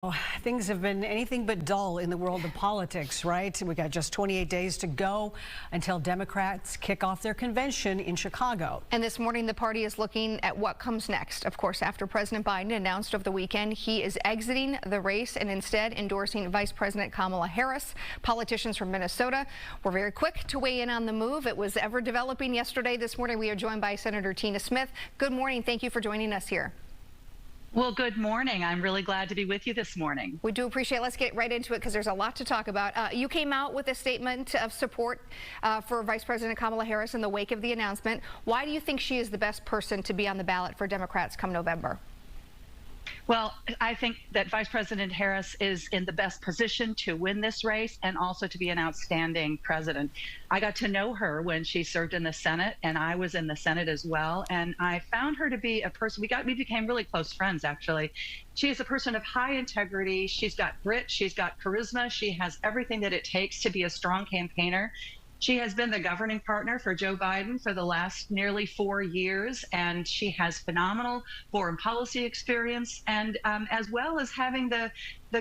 Oh, things have been anything but dull in the world of politics, right? We got just 28 days to go until Democrats kick off their convention in Chicago. And this morning, the party is looking at what comes next. Of course, after President Biden announced over the weekend he is exiting the race and instead endorsing Vice President Kamala Harris. Politicians from Minnesota were very quick to weigh in on the move. It was ever developing yesterday. This morning, we are joined by Senator Tina Smith. Good morning. Thank you for joining us here. Well, good morning. I'm really glad to be with you this morning. We do appreciate it. Let's get right into it because there's a lot to talk about. You came out with a statement of support for Vice President Kamala Harris in the wake of the announcement. Why do you think she is the best person to be on the ballot for Democrats come November? Well, I think that Vice President Harris is in the best position to win this race and also to be an outstanding president. I got to know her when she served in the Senate, and I was in the Senate as well. And I found her to be a person, we became really close friends, actually. She is a person of high integrity. She's got grit. She's got charisma. She has everything that it takes to be a strong campaigner. She has been the governing partner for Joe Biden for the last nearly 4 years, and she has phenomenal foreign policy experience, and as well as having the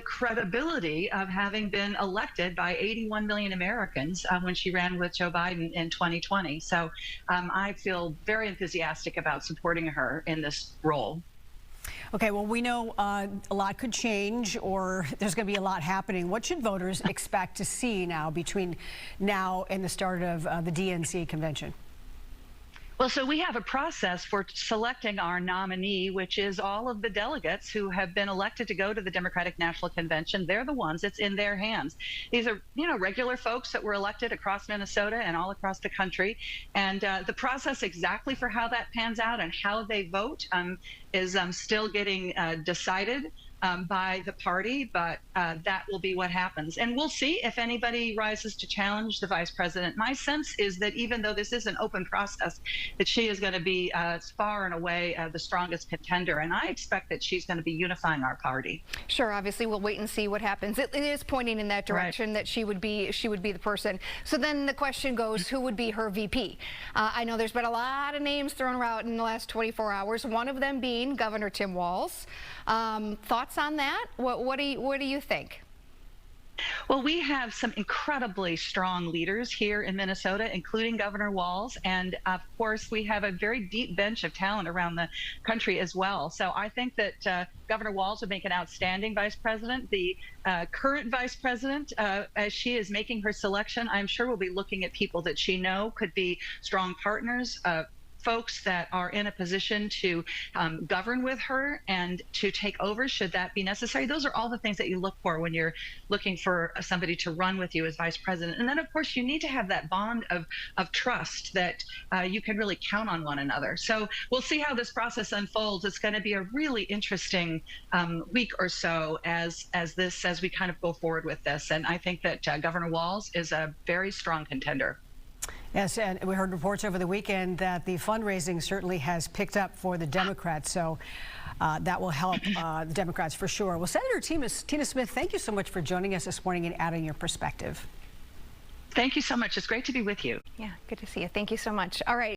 credibility of having been elected by 81 million Americans when she ran with Joe Biden in 2020. So I feel very enthusiastic about supporting her in this role. Okay, well, we know a lot could change, or there's going to be a lot happening. What should voters expect to see now between now and the start of the DNC convention? Well, so we have a process for selecting our nominee, which is all of the delegates who have been elected to go to the Democratic National Convention. They're the ones. It's in their hands. These are, regular folks that were elected across Minnesota and all across the country. And the process exactly for how that pans out and how they vote is still getting decided by the party, but that will be what happens. And we'll see if anybody rises to challenge the vice president. My sense is that even though this is an open process, that she is going to be far and away the strongest contender. And I expect that she's going to be unifying our party. Sure. Obviously, we'll wait and see what happens. It is pointing in that direction, right, that she would be the person. So then the question goes, who would be her VP? I know there's been a lot of names thrown around in the last 24 hours, one of them being Governor Tim Walz. Thoughts on that? What do you think? Well, we have some incredibly strong leaders here in Minnesota, including Governor Walz, and of course we have a very deep bench of talent around the country as well. So I think that Governor Walz would make an outstanding vice president. The current vice president, as she is making her selection, I'm sure will be looking at people that she could be strong partners, folks that are in a position to govern with her and to take over should that be necessary. Those are all the things that you look for when you're looking for somebody to run with you as vice president. And then, of course, you need to have that bond of trust that you can really count on one another. So we'll see how this process unfolds. It's going to be a really interesting week or so as we kind of go forward with this. And I think that Governor Walz is a very strong contender. Yes, and we heard reports over the weekend that the fundraising certainly has picked up for the Democrats, so that will help the Democrats for sure. Well, Senator Tina Smith, thank you so much for joining us this morning and adding your perspective. Thank you so much. It's great to be with you. Yeah, good to see you. Thank you so much. All right.